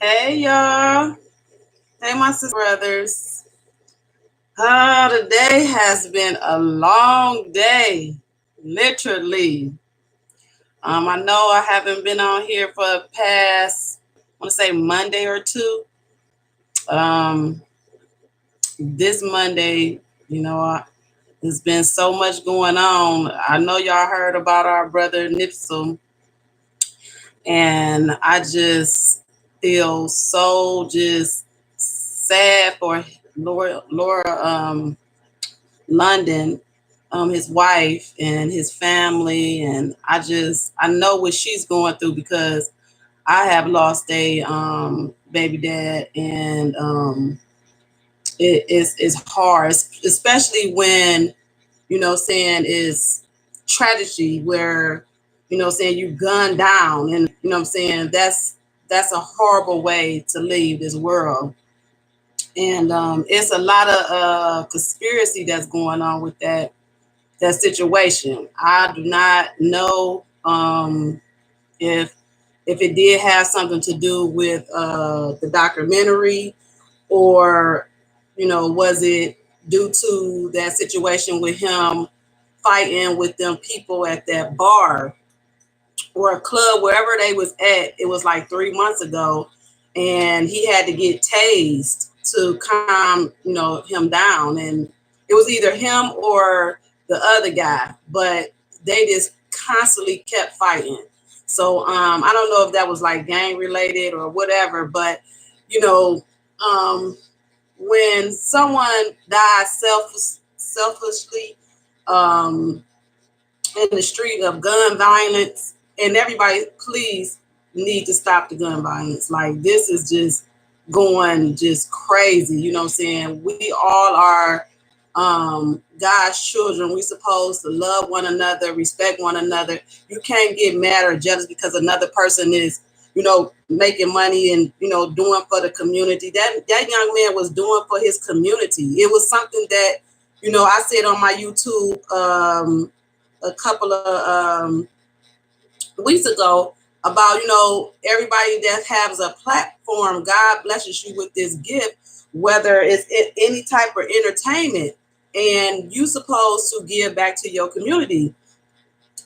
Hey y'all. Hey my sister brothers. The day has been a long day. Literally. I know I haven't been on here for the past, I want to say Monday or two. Um, this Monday, there's been so much going on. I know y'all heard about our brother Nipsey, and I just feel so just sad for Laura London, his wife and his family, and I know what she's going through because I have lost a baby dad, and it's hard, especially when saying is tragedy where saying you gunned down, and saying that's a horrible way to leave this world. And it's a lot of conspiracy that's going on with that situation. I do not know if it did have something to do with the documentary, or was it due to that situation with him fighting with them people at that bar or a club, wherever they was at. It was like 3 months ago, and he had to get tased to calm him down, and it was either him or the other guy, but they just constantly kept fighting. So I don't know if that was like gang related or whatever, but you know when someone dies selfishly, um, in the street of gun violence, and everybody please need to stop the gun violence. Like, this is just going just crazy. You know what I'm saying? We all are God's children. We supposed to love one another, respect one another. You can't get mad or jealous because another person is making money and doing for the community. That young man was doing for his community. It was something that I said on my YouTube a couple of weeks ago about everybody that has a platform. God blesses you with this gift, whether it's any type of entertainment, and you supposed to give back to your community.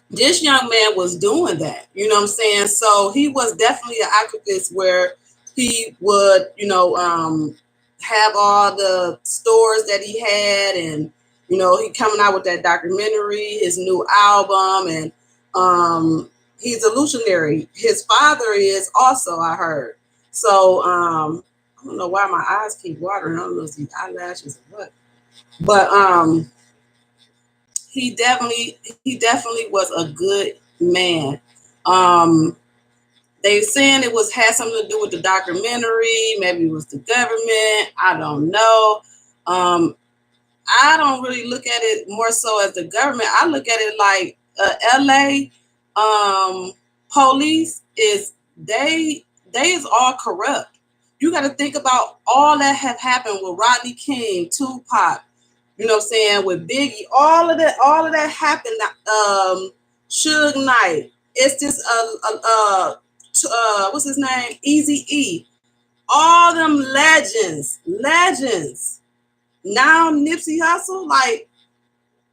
This young man was doing that, you know what I'm saying? So he was definitely an activist, where he would have all the stores that he had, and he coming out with that documentary, his new album, and he's illusionary. His father is also, I heard. So I don't know why my eyes keep watering. I don't know if these eyelashes or what, but he definitely was a good man. Um, they saying it was had something to do with the documentary. Maybe it was the government. I don't know. I don't really look at it more so as the government. I look at it like LA police they is all corrupt. You got to think about all that have happened with Rodney King, Tupac, what I'm saying, with Biggie, all of that happened. Suge Knight. It's just what's his name? Easy E. All them legends. Now Nipsey Hussle, like,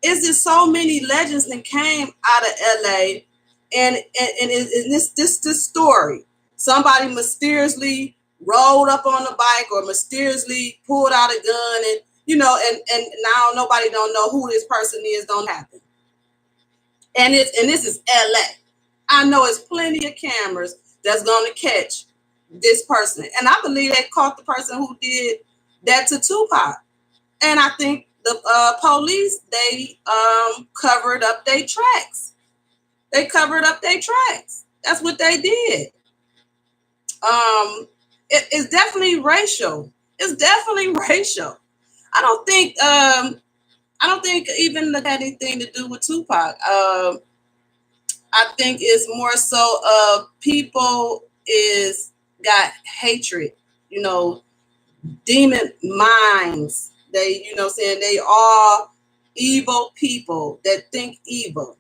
it's just so many legends that came out of LA, and this story. Somebody mysteriously rolled up on the bike or mysteriously pulled out a gun, and and now nobody don't know who this person is. Don't happen. And this is LA. I know it's plenty of cameras that's gonna catch this person. And I believe they caught the person who did that to Tupac. And I think the police, they covered up their tracks. They covered up their tracks. That's what they did. It's definitely racial. It's definitely racial. I don't think even that had anything to do with Tupac. I think it's more so people is got hatred, demon minds. They, saying they are evil people that think evil.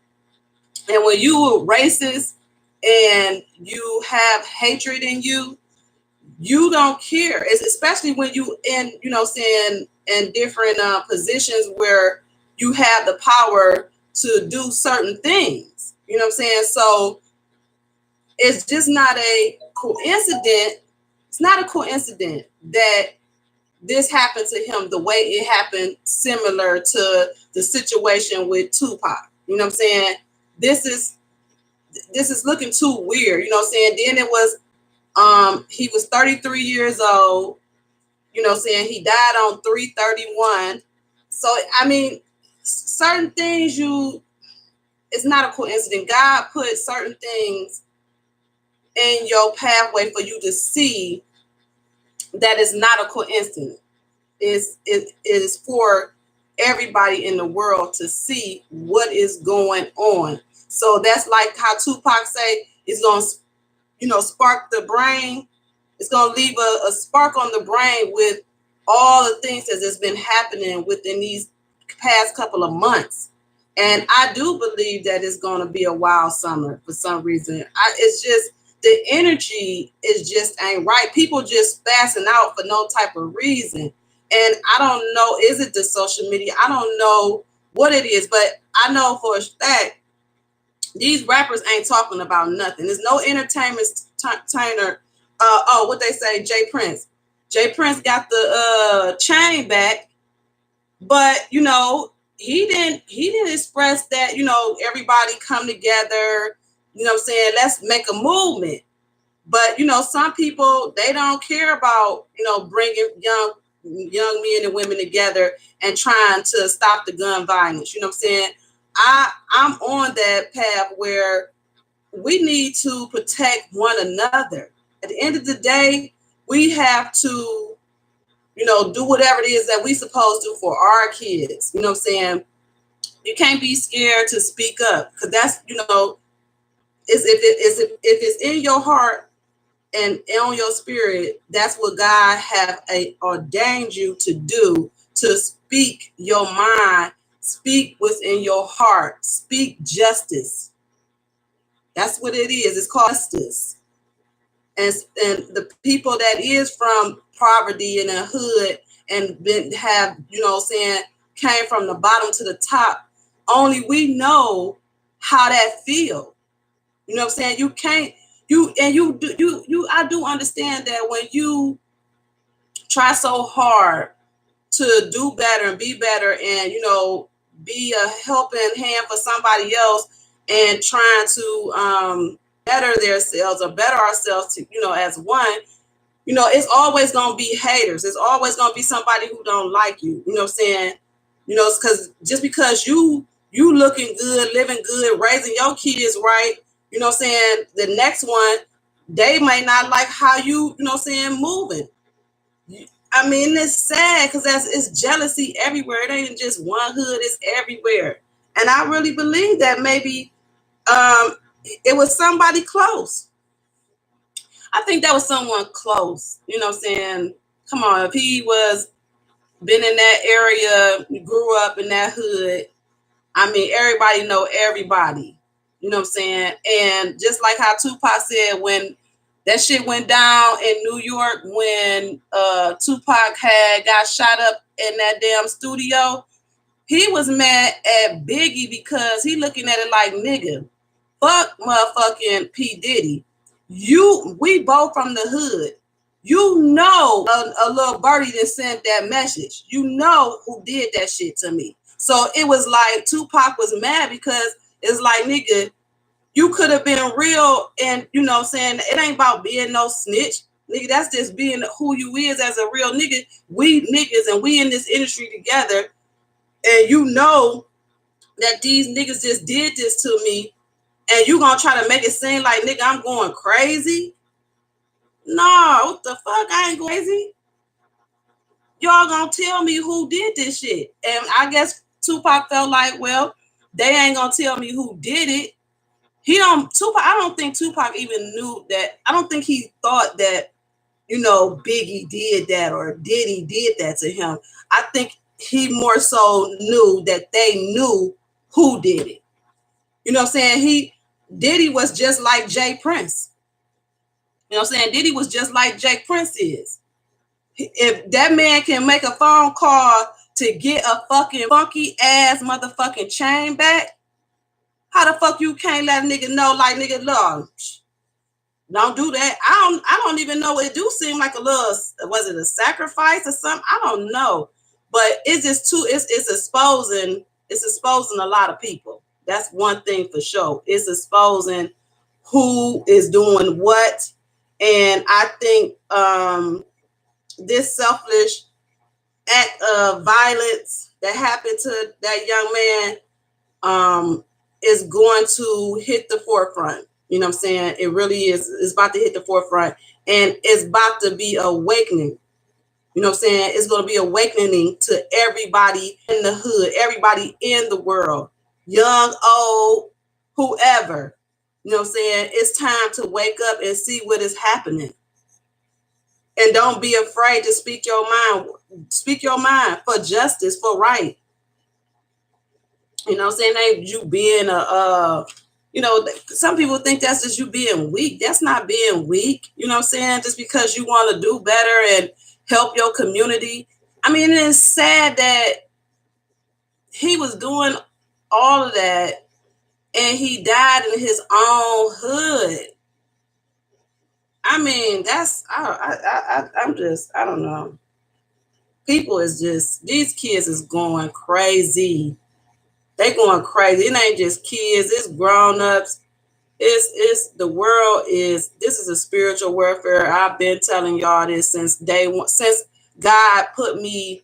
And when you are racist and you have hatred in you, you don't care. It's especially when you in, you know, saying in different positions where you have the power to do certain things. You know what I'm saying? So it's just not a coincidence. It's not a coincidence that this happened to him the way it happened, similar to the situation with Tupac. You know what I'm saying? This is looking too weird. You know what I'm saying? Then it was he was 33 years old. You know what I'm saying? He died on 3/31. So I mean, certain things it's not a coincidence. God put certain things in your pathway for you to see that is not a coincidence. It is for everybody in the world to see what is going on. So that's like how Tupac say it's gonna, you know, spark the brain. It's gonna leave a spark on the brain with all the things that has been happening within these past couple of months. And I do believe that it's gonna be a wild summer for some reason. It's just the energy is just ain't right. People just passing out for no type of reason. And I don't know, is it the social media? I don't know what it is, but I know for a fact these rappers ain't talking about nothing. There's no entertainer. What they say, Jay Prince. Jay Prince got the chain back, but you know, he didn't express that, you know, everybody come together, you know what I'm saying, let's make a movement. But you know, some people, they don't care about, you know, bringing young men and women together and trying to stop the gun violence. You know what I'm saying? I'm on that path where we need to protect one another. At the end of the day, we have to, you know, do whatever it is that we supposed to for our kids. You know what I'm saying? You can't be scared to speak up, because that's, you know, if it's in your heart and on your spirit, that's what God have ordained you to do, to speak your mind, speak what's in your heart, speak justice. That's what it is. It's called justice. And the people that is from poverty in a hood and have, you know, saying, came from the bottom to the top, only we know how that feel. You know what I'm saying? You can't, I do understand that when you try so hard to do better and be better and, you know, be a helping hand for somebody else and trying to better themselves or better ourselves to, you know, as one, you know, it's always going to be haters. It's always going to be somebody who don't like you. You know what I'm saying? You know, it's because just because you looking good, living good, raising your kids right, you know what I'm saying, the next one, they may not like how you know what I'm saying, moving. I mean, it's sad because it's jealousy everywhere. It ain't just one hood, it's everywhere. And I really believe that maybe it was somebody close. I think that was someone close. You know what I'm saying? Come on, if he was been in that area, grew up in that hood, I mean, everybody know everybody. You know what I'm saying? And just like how Tupac said, when that shit went down in New York, when Tupac had got shot up in that damn studio, he was mad at Biggie because he looking at it like, nigga, fuck motherfucking P. Diddy. We both from the hood. You know, a little birdie that sent that message. You know who did that shit to me. So it was like Tupac was mad because it's like, nigga, you could have been real, and you know what I'm saying, it ain't about being no snitch. Nigga, that's just being who you is as a real nigga. We niggas and we in this industry together, and you know that these niggas just did this to me, and you gonna try to make it seem like, nigga, I'm going crazy? No, what the fuck? I ain't going crazy. Y'all gonna tell me who did this shit. And I guess Tupac felt like, well, they ain't gonna tell me who did it. I don't think Tupac even knew that. I don't think he thought that, you know, Biggie did that or Diddy did that to him. I think he more so knew that they knew who did it. You know what I'm saying? Diddy was just like Jay Prince. You know what I'm saying? Diddy was just like Jake Prince is. If that man can make a phone call to get a fucking funky ass motherfucking chain back, how the fuck you can't let a nigga know, like, nigga, look, don't do that. I don't even know. It do seem like a little, was it a sacrifice or something? I don't know. But it's just too, it's exposing a lot of people. That's one thing for sure. It's exposing who is doing what. And I think this selfish act of violence that happened to that young man is going to hit the forefront. You know what I'm saying? It really is. It's about to hit the forefront, and it's about to be awakening. You know what I'm saying? It's going to be awakening to everybody in the hood, everybody in the world, young, old, whoever. You know what I'm saying? It's time to wake up and see what is happening. And don't be afraid to speak your mind. Speak your mind for justice, for right. You know what I'm saying? Ain't you being you know, some people think that's just you being weak. That's not being weak. You know what I'm saying? Just because you want to do better and help your community. I mean, it's sad that he was doing all of that and he died in his own hood. I mean, that's, I'm just, I don't know. People is just, these kids is going crazy. They going crazy. It ain't just kids, it's grown-ups. It's the world is, this is a spiritual warfare. I've been telling y'all this since day one, since God put me,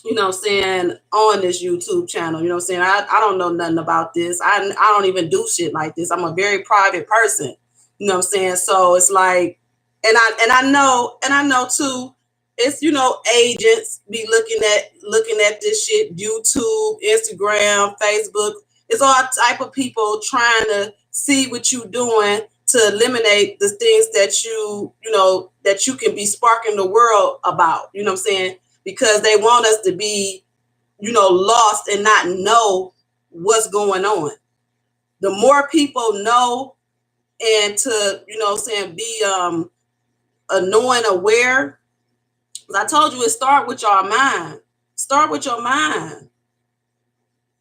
you know what I'm saying, on this YouTube channel. You know what I'm saying? I don't know nothing about this. I don't even do shit like this. I'm a very private person. You know what I'm saying? So it's like, and I know too, it's, you know, agents be looking at this shit, YouTube, Instagram, Facebook. It's all type of people trying to see what you doing to eliminate the things that you know, that you can be sparking the world about. You know what I'm saying? Because they want us to be, you know, lost and not know what's going on. The more people know and to, you know what I'm saying, be knowing, aware. I told you it start with your mind. Start with your mind.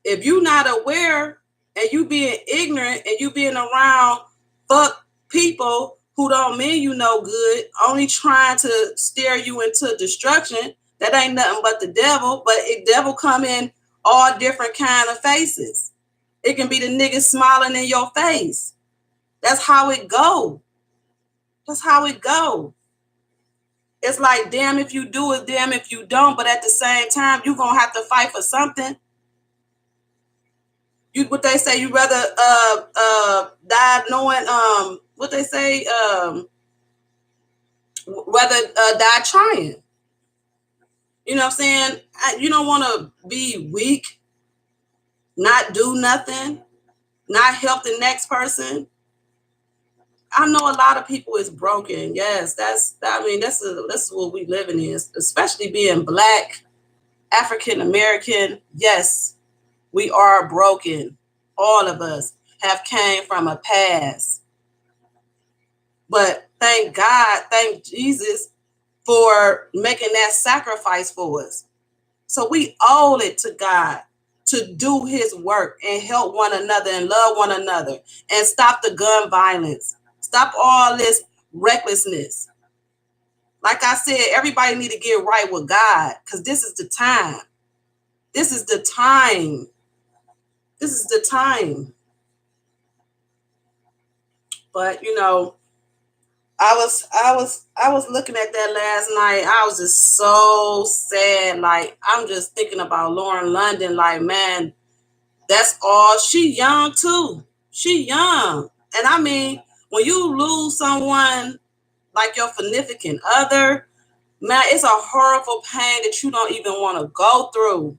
If you're not aware and you being ignorant and you being around fuck people who don't mean you no good, only trying to steer you into destruction, that ain't nothing but the devil. But the devil come in all different kind of faces. It can be the nigga smiling in your face. That's how it go. That's how it go. It's like, damn if you do it, damn if you don't. But at the same time, you're going to have to fight for something. You, what they say, you rather die knowing, what they say, rather die trying. You know what I'm saying? You don't want to be weak, not do nothing, not help the next person. I know a lot of people is broken. Yes, that's what we living in, especially being Black, African American. Yes, we are broken. All of us have came from a past. But thank God, thank Jesus for making that sacrifice for us. So we owe it to God to do his work and help one another and love one another and stop the gun violence. Stop all this recklessness. Like I said, everybody need to get right with God because this is the time. This is the time. This is the time. But you know, I was looking at that last night. I was just so sad. Like, I'm just thinking about Lauren London. Like, man, that's all. She young too. She young. And I mean, when you lose someone like your significant other, man, it's a horrible pain that you don't even want to go through.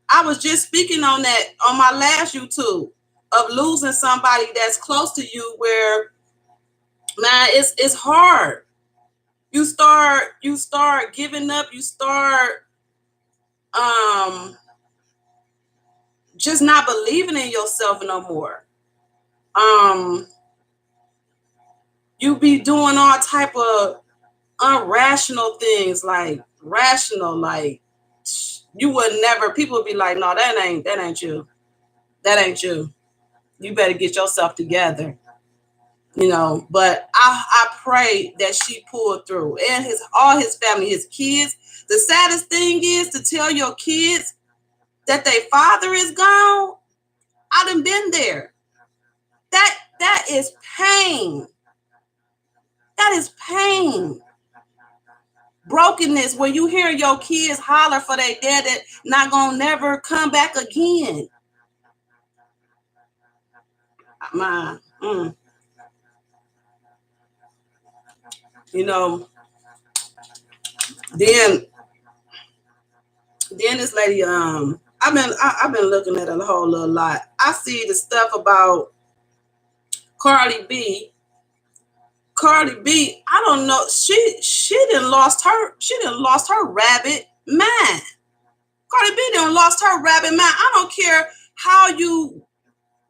I was just speaking on that on my last YouTube of losing somebody that's close to you where, man, it's hard. You start giving up, you start just not believing in yourself no more. You be doing all type of irrational things, like rational, like you would never. People would be like, no, that ain't you. That ain't you. You better get yourself together. You know, but I pray that she pulled through, and all his family, his kids. The saddest thing is to tell your kids that their father is gone. I done been there. That is pain. That is pain. Brokenness when you hear your kids holler for their dad that not gonna never come back again. You know, then this lady, I've been looking at a whole little lot. I see the stuff about Cardi B. I don't know. She done lost her rabbit mind. Cardi B done lost her rabbit mind. I don't care how you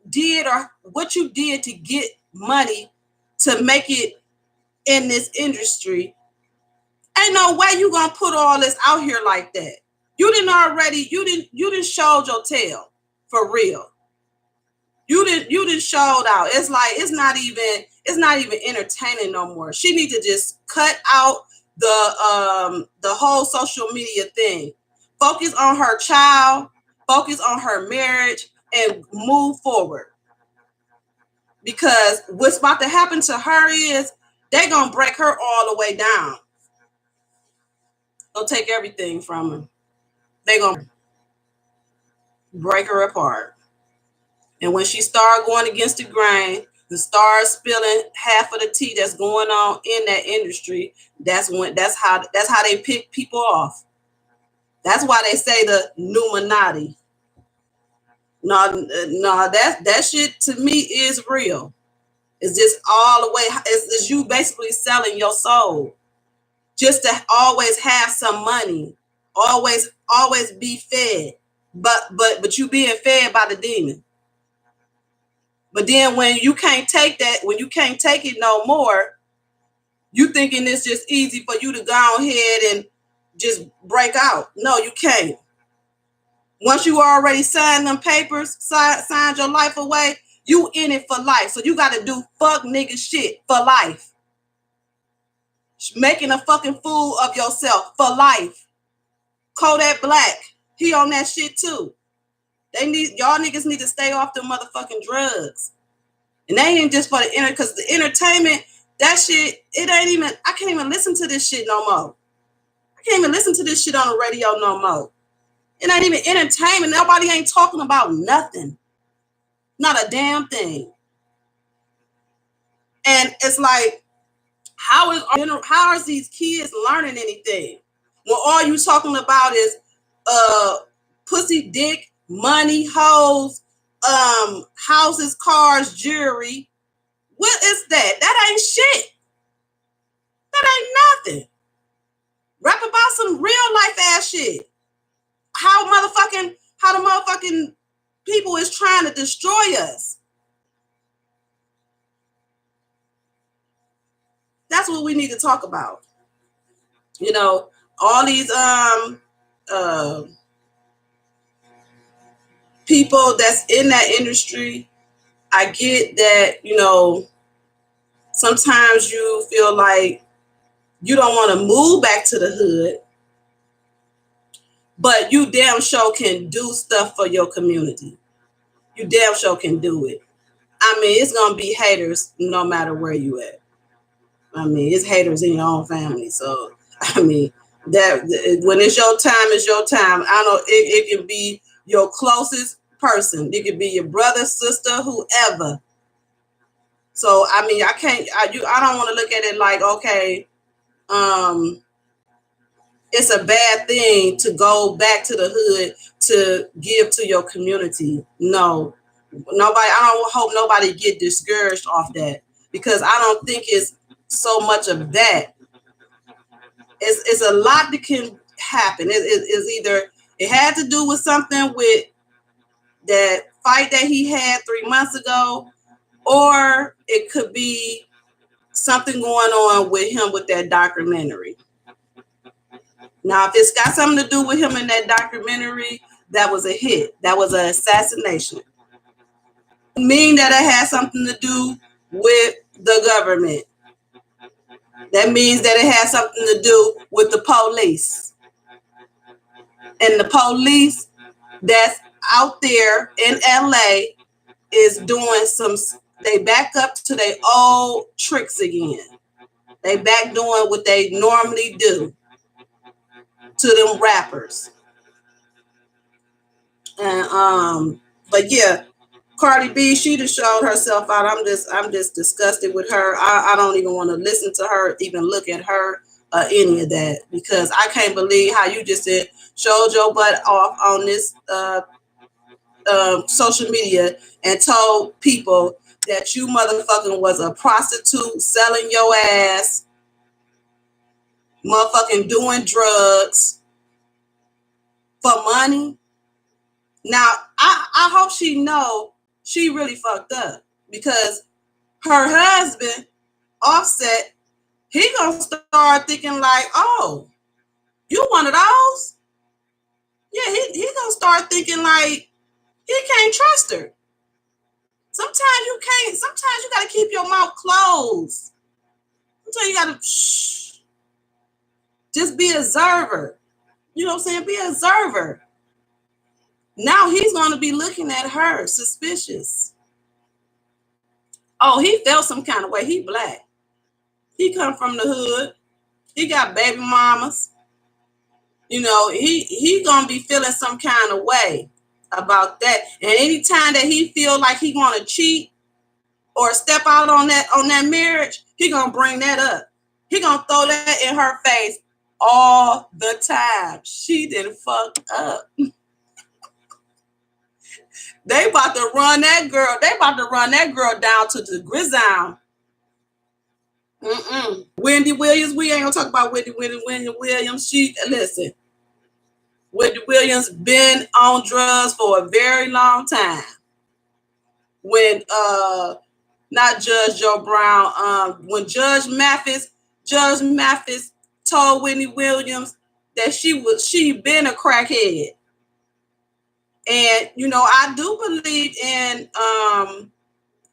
did or what you did to get money to make it in this industry. Ain't no way you gonna put all this out here like that. You didn't showed your tail for real. You didn't showed out. It's like it's not even entertaining no more. She need to just cut out the whole social media thing. Focus on her child, focus on her marriage, and move forward. Because what's about to happen to her is they're gonna break her all the way down. They'll take everything from her. They're gonna break her apart. And when she started going against the grain and started spilling half of the tea that's going on in that industry, that's how they pick people off. That's why they say the Numinati. No, that shit to me is real. It's just all the way. It's you basically selling your soul just to always have some money, always be fed, but you being fed by the demon. But then when you can't take that, when you can't take it no more, you thinking it's just easy for you to go ahead and just break out. No, you can't. Once you already signed them papers, signed your life away, you in it for life. So you got to do fuck nigga shit for life. Making a fucking fool of yourself for life. Kodak Black, he on that shit too. Y'all niggas need to stay off them motherfucking drugs. And they ain't just for the because the entertainment, that shit, it ain't even, I can't even listen to this shit no more. I can't even listen to this shit on the radio no more. It ain't even entertainment. Nobody ain't talking about nothing. Not a damn thing. And it's like, how is these kids learning anything? When all you talking about is pussy, dick, money, hoes, houses, cars, jewelry. What is that? That ain't shit. That ain't nothing. Rap about some real life ass shit. How the motherfucking people is trying to destroy us. That's what we need to talk about. You know, all these people that's in that industry. I get that, you know, sometimes you feel like you don't want to move back to the hood, but you damn sure can do stuff for your community. You damn sure can do it. I mean, it's gonna be haters no matter where you at. I mean, it's haters in your own family. So I mean, that when it's your time, it's your time. I know it can be your closest person. It could be your brother, sister, whoever. So I mean, I don't want to look at it like, okay, it's a bad thing to go back to the hood to give to your community. No, I don't hope nobody get discouraged off that, because I don't think it's so much of that. It's a lot that can happen. It's either it had to do with something with that fight that he had 3 months ago, or it could be something going on with him with that documentary. Now, if it's got something to do with him in that documentary, that was a hit. That was an assassination. Mean that it has something to do with the government. That means that it has something to do with the police. And the police that's out there in LA is doing they back up to their old tricks again. They back doing what they normally do to them rappers. And but yeah, Cardi B, she just showed herself out. I'm just disgusted with her. I don't even want to listen to her, even look at her, any of that, because I can't believe how you just showed your butt off on this social media and told people that you motherfucking was a prostitute selling your ass, motherfucking doing drugs for money. Now, I hope she know she really fucked up, because her husband, Offset, he gonna start thinking like, oh, you one of those? Yeah, he gonna start thinking like he can't trust her. Sometimes you can't. Sometimes you gotta keep your mouth closed. Sometimes you gotta just be an observer. You know what I'm saying? Be an observer. Now he's gonna be looking at her suspicious. Oh, he felt some kind of way. He black. He come from the hood. He got baby mamas. You know, he gonna be feeling some kind of way about that. And anytime that he feel like he want to cheat or step out on that marriage, he gonna bring that up. He gonna throw that in her face all the time. She didn't fuck up. They about to run that girl. They about to run that girl down to the grizzle. Wendy Williams. We ain't gonna talk about Wendy Williams. Listen. Wendy Williams been on drugs for a very long time. When not Judge Joe Brown, when Judge Mathis told Wendy Williams that she been a crackhead. And you know, I do believe in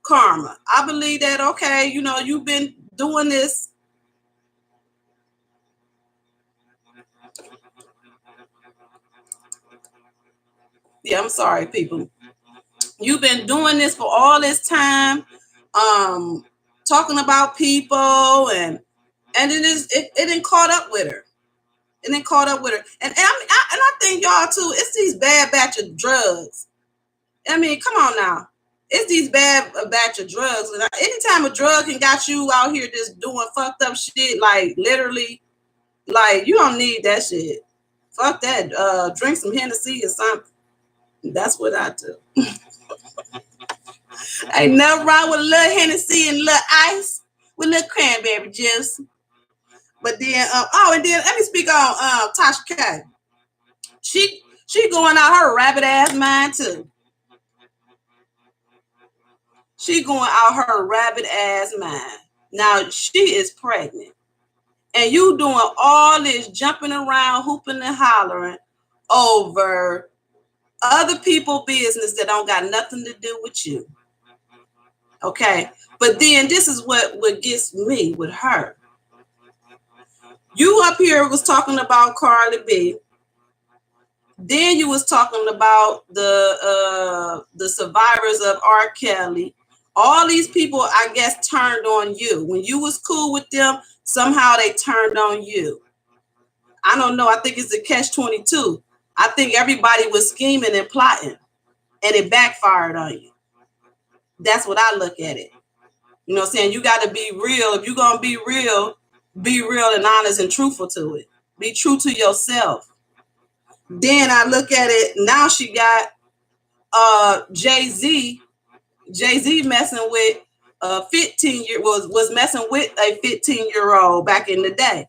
karma. I believe that, okay, you know, you've been doing this. Yeah, I'm sorry, people. You've been doing this for all this time, talking about people, and it didn't caught up with her. It didn't caught up with her. And I think y'all too, it's these bad batch of drugs. I mean, come on now. It's these bad batch of drugs. And anytime a drug can got you out here just doing fucked up shit, like literally, like you don't need that shit. Fuck that. Drink some Hennessy or something. That's what I do. Ain't nothing wrong with a little Hennessy and a little ice with a little cranberry juice. But then, and then let me speak on Tasha K. She going out her rabbit ass mind too. She going out her rabbit ass mind. Now she is pregnant, and you doing all this jumping around, hooping and hollering over other people's business that don't got nothing to do with you. Okay, but then this is what gets me with her. You up here was talking about Cardi B. Then you was talking about the survivors of R. Kelly. All these people, I guess, turned on you. When you was cool with them, somehow they turned on you. I don't know. I think it's a catch-22. I think everybody was scheming and plotting, and it backfired on you. That's what I look at it. You know what I'm saying? You got to be real. If you're going to be real and honest and truthful to it. Be true to yourself. Then I look at it. Now she got Jay-Z messing with a 15-year was messing with a 15-year-old back in the day.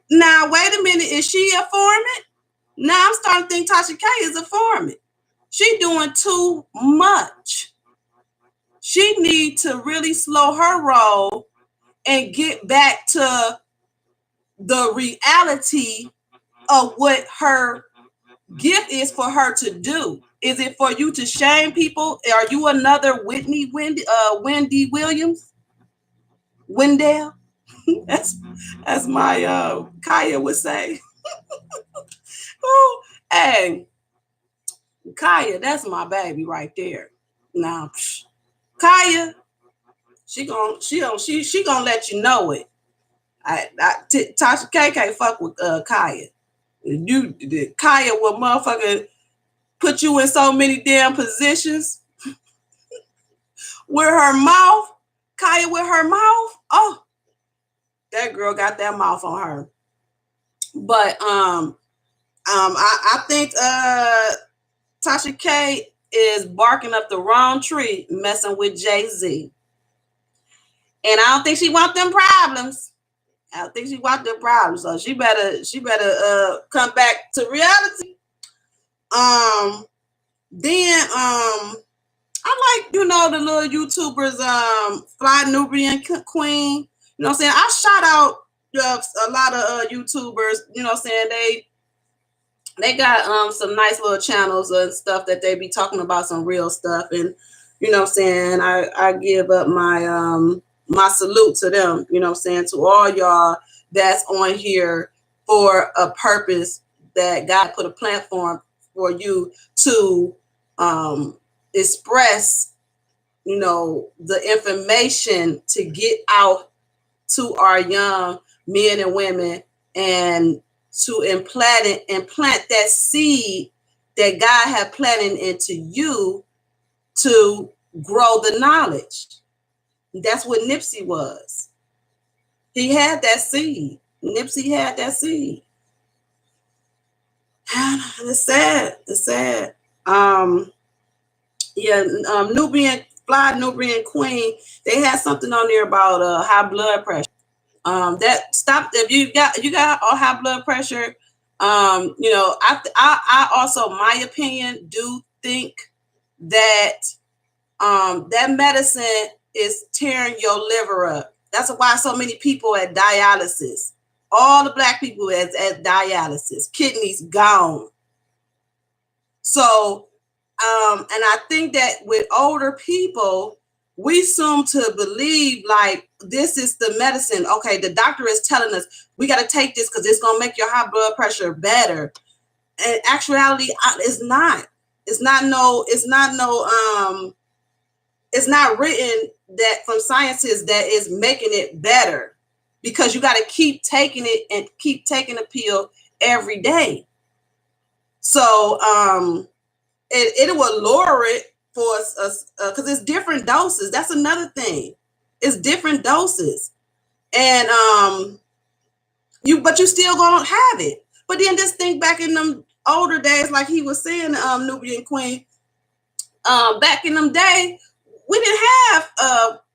Now, wait a minute. Is she a informant? Now I'm starting to think Tasha K is a informant. She doing too much. She need to really slow her roll and get back to the reality of what her gift is for her to do. Is it for you to shame people? Are you another Wendy Williams? Wendell? That's my Kaya would say. Oh, hey, Kaya, that's my baby right there. Now, Kaya, she gonna let you know it. Tasha K can't fuck with Kaya. Kaya will motherfucker put you in so many damn positions with her mouth. Kaya with her mouth. Oh, that girl got that mouth on her. But I think Tasha K is barking up the wrong tree, messing with Jay-Z. And I don't think she want them problems. I don't think she want them problems. So she better come back to reality. Then I like, the little YouTubers, Fly Nubian Queen. You know what I'm saying? I shout out a lot of YouTubers, you know what I'm saying? They got some nice little channels and stuff that they be talking about some real stuff. And you know what I'm saying, I give up my salute to them, you know what I'm saying, to all y'all that's on here for a purpose, that God put a platform for you to express, the information to get out to our young men and women, and to implant that seed that God had planted into you to grow the knowledge. That's what Nipsey was. He had that seed. Nipsey had that seed. It's sad. It's sad. Nubian Queen. They had something on there about high blood pressure. That stop if you got high blood pressure. I also, my opinion, do think that that medicine is tearing your liver up. That's why so many people at dialysis. All the black people at dialysis, kidneys gone. So, and I think that with older people, we assume to believe like this is the medicine. Okay, the doctor is telling us we got to take this because it's gonna make your high blood pressure better. And actuality, it's not. It's not written that from scientists that is making it better, because you got to keep taking it and keep taking the pill every day. So it will lower it for us because it's different doses. That's another thing. It's different doses, and but you still gonna have it. But then just think back in them older days, like he was saying, Nubian Queen. Back in them days, we didn't have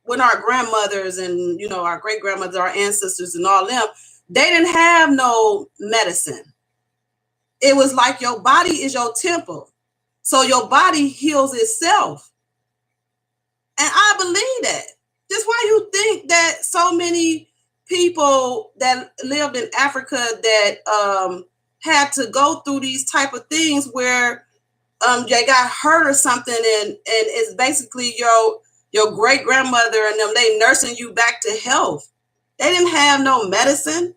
when our grandmothers and our great grandmothers, our ancestors, and all them, they didn't have no medicine. It was like your body is your temple, so your body heals itself, and I believe that. That's why you think that so many people that lived in Africa that had to go through these type of things where they got hurt or something, and it's basically your great grandmother and them, they nursing you back to health. They didn't have no medicine.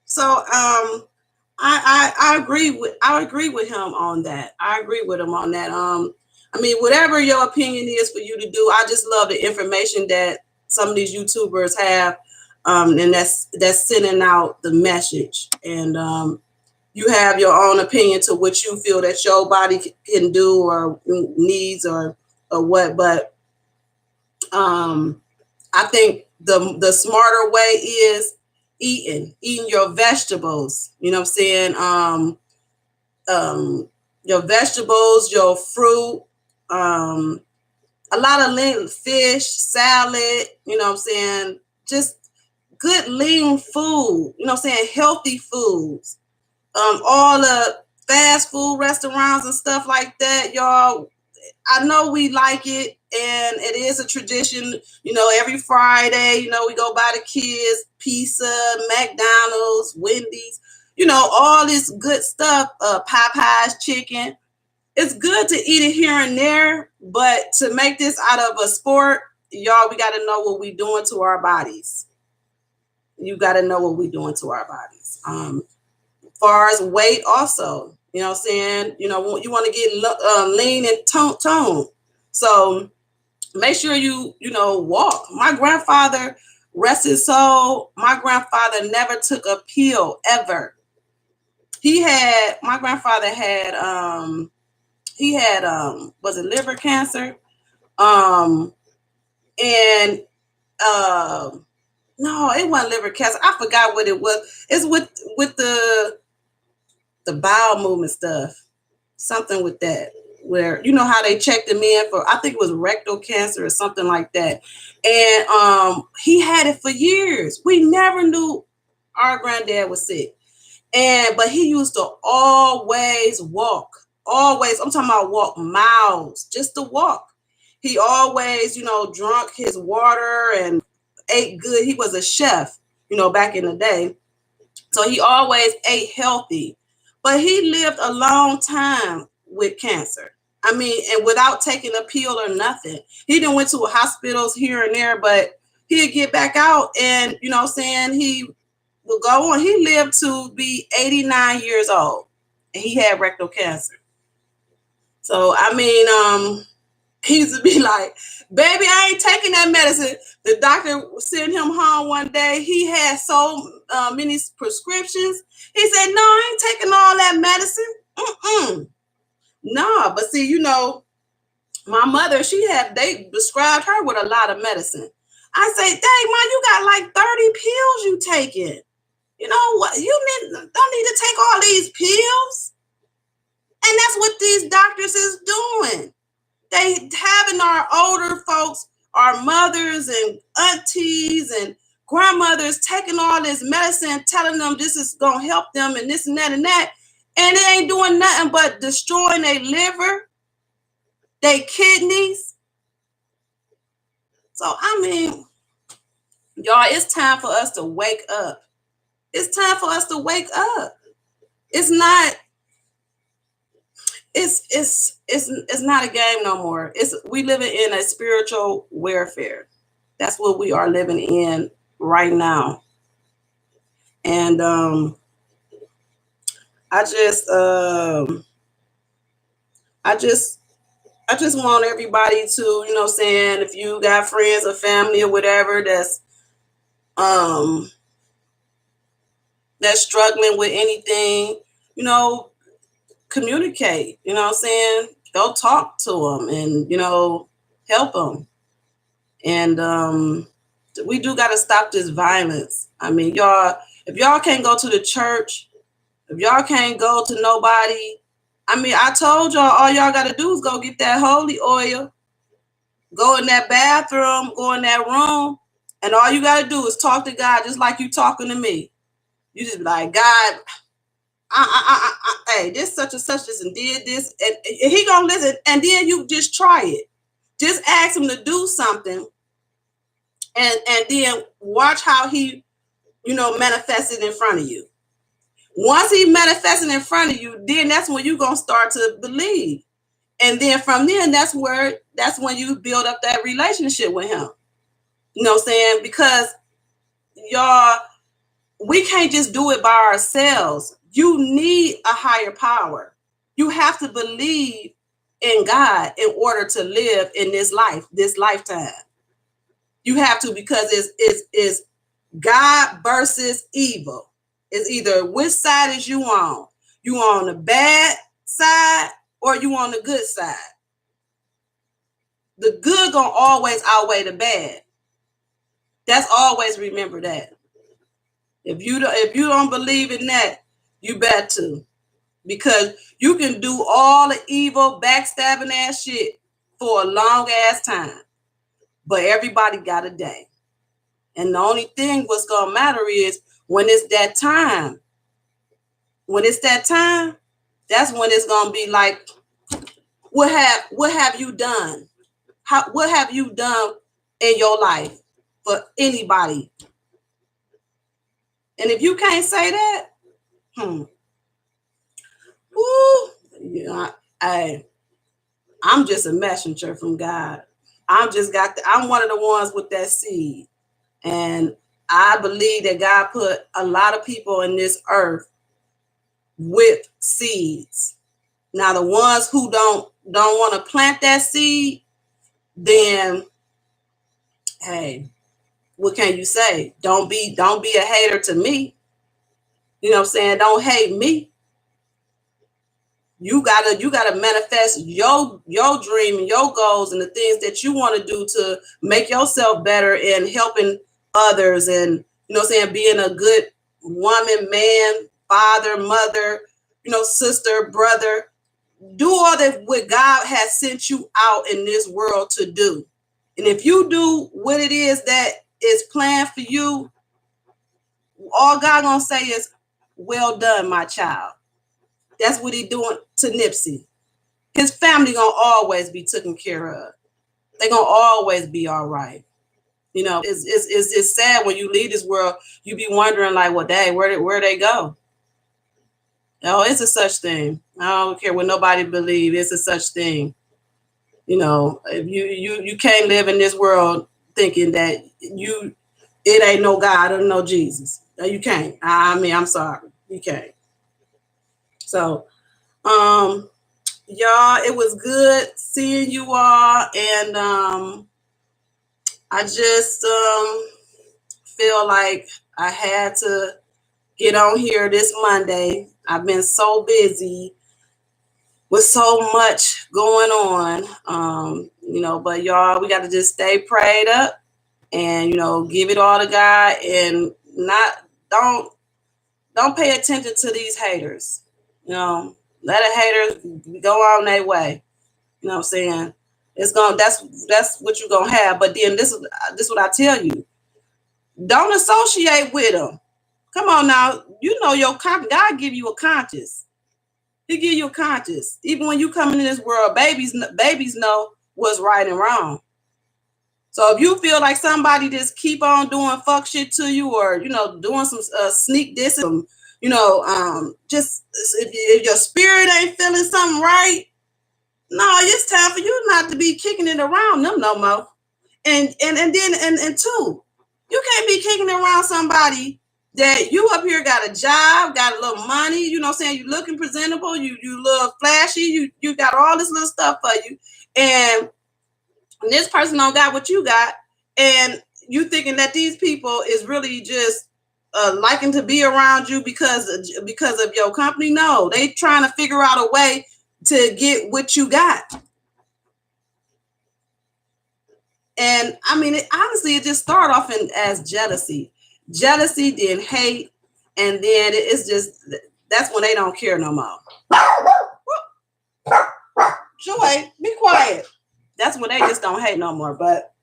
So I agree with him on that. I agree with him on that. I mean, whatever your opinion is for you to do, I just love the information that some of these YouTubers have, and that's sending out the message. And you have your own opinion to what you feel that your body can do or needs or what. But I think the smarter way is eating your vegetables. You know what I'm saying? Your vegetables, your fruit, a lot of lean fish, salad. You know what I'm saying? Just good lean food. You know what I'm saying? Healthy foods. All the fast food restaurants and stuff like that, y'all, I know we like it, and it is a tradition. Every Friday, we go buy the kids pizza, McDonald's, Wendy's, all this good stuff. Popeye's chicken. It's good to eat it here and there, but to make this out of a sport, y'all, we got to know what we're doing to our bodies. You got to know what we're doing to our bodies. Far as weight, also, you know what I'm saying? You want to get lean and tone. So make sure you walk. My grandfather, rest his soul, my grandfather never took a pill ever. My grandfather had was it liver cancer? And no, it wasn't liver cancer. I forgot what it was. It's with the bowel movement stuff. Something with that. Where how they checked him in for, I think it was rectal cancer or something like that. And he had it for years. We never knew our granddad was sick. But he used to always walk. Always, I'm talking about walk miles just to walk. He always, drunk his water and ate good. He was a chef, back in the day. So he always ate healthy. But he lived a long time with cancer. I mean, and without taking a pill or nothing. He done went to hospitals here and there, but he'd get back out and, he would go on. He lived to be 89 years old, and he had rectal cancer. So, I mean, he used to be like, baby, I ain't taking that medicine. The doctor sent him home one day. He had so many prescriptions. He said, no, I ain't taking all that medicine. No, but see, my mother, they prescribed her with a lot of medicine. I say, dang, Ma, you got like 30 pills you taking. You know what? You don't need to take all these pills. And that's what these doctors is doing. They having our older folks, our mothers and aunties and grandmothers taking all this medicine, telling them this is going to help them and this and that and that. And it ain't doing nothing but destroying their liver, their kidneys. So, I mean, y'all, it's time for us to wake up. It's time for us to wake up. It's not a game no more. We living in a spiritual warfare. That's what we are living in right now. And I just want everybody to, saying, if you got friends or family or whatever that's struggling with anything, communicate, go talk to them and, help them. And we do got to stop this violence. I mean, y'all, if y'all can't go to the church, if y'all can't go to nobody, I mean, I told y'all, all y'all got to do is go get that holy oil, go in that bathroom, go in that room, and all you got to do is talk to God just like you talking to me. You just be like, God, hey, this such and such this and did this, and he gonna listen. And then you just try it. Just ask him to do something, and then watch how he, manifests it in front of you. Once he manifests it in front of you, then that's when you gonna start to believe, and then from then that's when you build up that relationship with him. You know what I'm saying? Because y'all, we can't just do it by ourselves. You need a higher power. You have to believe in God in order to live in this lifetime. You have to, because it's God versus evil. It's either which side is you on. You on the bad side or you on the good side. The good gonna always outweigh the bad. That's always remember that. If you don't believe in that, you better to. Because you can do all the evil, backstabbing ass shit for a long ass time. But everybody got a day. And the only thing what's going to matter is when it's that time. When it's that time, that's when it's going to be like What have you done? What have you done in your life for anybody? And if you can't say that, woo, I'm just a messenger from God. I'm one of the ones with that seed. And I believe that God put a lot of people in this earth with seeds. Now, the ones who don't want to plant that seed, then hey, what can you say? Don't be a hater to me. You know what I'm saying? Don't hate me. You gotta manifest your dream and your goals and the things that you want to do to make yourself better and helping others, and you know what I'm saying, being a good woman, man, father, mother, sister, brother. Do all that what God has sent you out in this world to do. And if you do what it is that is planned for you, all God gonna say is, well done, my child. That's what he doing to Nipsey. His family gonna always be taken care of. They gonna always be all right. It's sad when you leave this world, you be wondering like, well, dang, where they go? Oh, it's a such thing. I don't care what nobody believe. It's a such thing. If you can't live in this world thinking that it ain't no God or no Jesus. You can't. I mean, I'm sorry. You can't. So, y'all, it was good seeing you all, and I just feel like I had to get on here this Monday. I've been so busy with so much going on, but y'all, we got to just stay prayed up and, give it all to God, and don't pay attention to these haters. Let the haters go on their way. You know what I'm saying? That's what you're going to have. But then this is what I tell you. Don't associate with them. Come on now. Your God give you a conscience. He give you a conscience. Even when you come into this world, babies know what's right and wrong. So if you feel like somebody just keep on doing fuck shit to you, or doing some sneak diss, just if your spirit ain't feeling something right, no, it's time for you not to be kicking it around them no more. And two, you can't be kicking it around somebody that you up here got a job, got a little money, you know what I'm saying? You looking presentable, you look flashy, you got all this little stuff for you. And this person don't got what you got, and you thinking that these people is really just liking to be around you because of your company. No, they trying to figure out a way to get what you got. And I mean, honestly, it just started off as jealousy, then hate, and then it's just, that's when they don't care no more. Joy, be quiet. That's when they just don't hate no more. But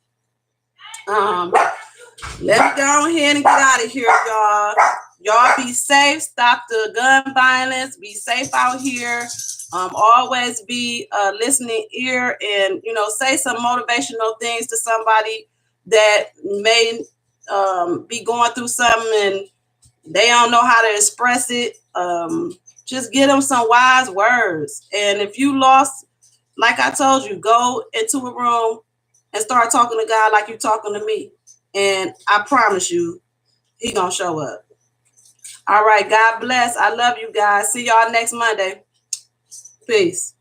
let me go ahead and get out of here, y'all. Y'all be safe. Stop the gun violence. Be safe out here. Always be a listening ear, and say some motivational things to somebody that may be going through something and they don't know how to express it. Just give them some wise words. And if you lost, like I told you, go into a room and start talking to God like you're talking to me. And I promise you, he gonna show up. All right, God bless. I love you guys. See y'all next Monday. Peace.